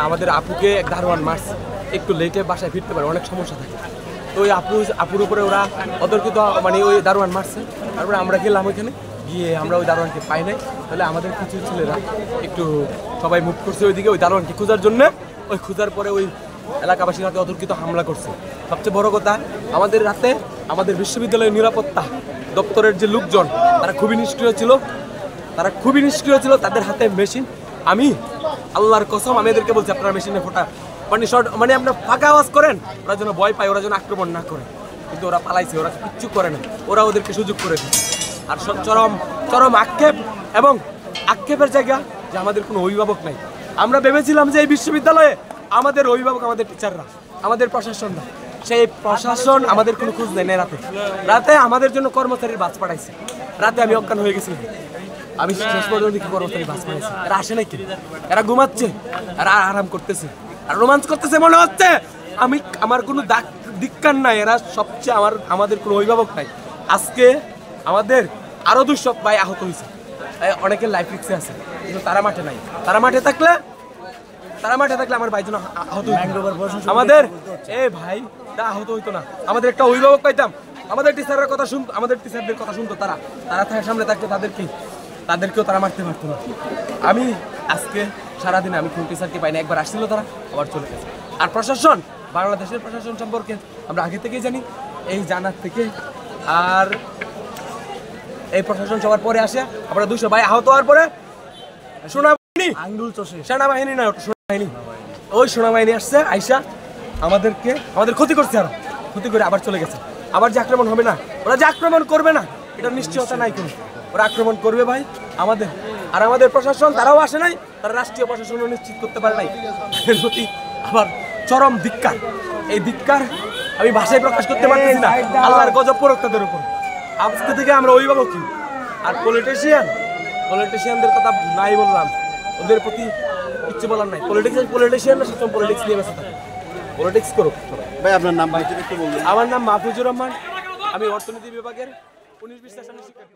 আমাদের আপুকে এক দারোয়ান মারছে, একটু লেটে বাসায় ফিরতে পারে, অনেক সমস্যা থাকে। তো ওই আপুর উপরে ওরা অতর্কিত মানে ওই দারোয়ান মারছে। তারপরে আমরা গেলাম ওইখানে, গিয়ে আমরা ওই দারোয়ানকে পাই নাই। তাহলে আমাদের কিছু ছেলেরা একটু সবাই মুভ করছে ওইদিকে ওই দারোয়ানকে খোঁজার জন্য। ওই খোঁজার পরে ওই এলাকাবাসীর হাতে অতর্কিত হামলা করছে। সবচেয়ে বড় কথা, আমাদের রাতে আমাদের বিশ্ববিদ্যালয়ের নিরাপত্তা দপ্তরের যে লোকজন তারা খুবই নিষ্ক্রিয় ছিল, তাদের হাতে মেশিন। আমি আল্লাহর কসম আমি এদেরকে বলছি, আপনারা মেশিনে ফোটা মানে আপনার ফাঁকা আওয়াজ করেন, ওরা যেন ভয় পায়, ওরা যেন আক্রমণ না করে। কিন্তু ওরা পালাইছে, ওরা কিচ্ছু করে না, ওরা ওদেরকে সুযোগ করে দিচ্ছে। আর চরম আক্ষেপ এবং আক্ষেপের জায়গা যে আমাদের কোনো অভিভাবক নাই। আমরা ভেবেছিলাম যে এই বিশ্ববিদ্যালয়ে আমাদের অভিভাবক, আমাদের টিচাররা, আমাদের প্রশাসনরা, সেই প্রশাসন আমাদের কোনো খোঁজ নেই। রাতে আমাদের জন্য কর্মচারীর বাস পাঠাইছে। রাতে আমি অজ্ঞান হয়ে গেছি, আমি শেষ পর্যন্ত কি কর্মচারী বাস পাঠাইছে। এরা আসে নাকি? এরা ঘুমাচ্ছে, এরা আরাম করতেছে, আর রোমান্স করতেছে মনে হচ্ছে। আমার কোনো ধিক্কার নাই, এরা সবচেয়ে আমাদের কোনো অভিভাবক নাই। আজকে আমাদের আরো 200 ভাই আহত হয়েছে, অনেকের লাইফ রিস্কে আছে, কিন্তু তারা মাঠে নাই। তারা মাঠে থাকলে আমার ভাই জন্য আহত হইতো। আমাদের ভাই তা আহত হইতো না। আমাদের একটা অভিভাবক পাইতাম, আমাদের টিচারদের কথা শুনতো। তারা সামনে থাকতো, তাদেরকেও তারা মারতে পারতো না। আমি আজকে সারাদিনে আমি কোন টিচারকে পাই না। একবার আসছিল, তারা আবার চলে গেছে। আর প্রশাসন, বাংলাদেশের প্রশাসন সম্পর্কে আমরা আগে থেকেই জানি, এই জানার থেকে। আর এই প্রশাসন সবার পরে আসে। আমরা 200 ভাই আহত হওয়ার পরে সেনাবাহিনী না, সেনাবাহিনী, ওই সেনাবাহিনী আসছে, আইসা আমাদের ক্ষতি করছে, আর ক্ষতি করে আবার চলে গেছে। আবার যে আক্রমণ হবে না, ওরা যে আক্রমণ করবে না এটা নিশ্চয়তা নাই কোনো। ওরা আক্রমণ করবে ভাই আমাদের। আর আমাদের প্রশাসন তারাও আসে নাই, তারা রাষ্ট্রীয় প্রশাসনও নিশ্চিত করতে পারে নাই। এর প্রতি আবার চরম ধিক্কার। এই ধিক্কার আমি ভাষায় প্রকাশ করতে পারতেছি না। আল্লাহর গজব পড়ুক তাদের উপর। আজকে থেকে আমরা অভিভাবক কি আর পলিটিশিয়ানদের কথা নাই বললাম, ওদের প্রতি কিচ্ছু বলার নাই। পলিটিশিয়ানরা সবসময় পলিটিক্স নিয়ে ব্যস্ত থাকে, পলিটিক্স করুক ভাই। আপনার নাম একটু বলুন। আমার নাম মাহফুজুর রহমান, আমি অর্থনীতি বিভাগের 19-20 সেশনের শিক্ষার্থী।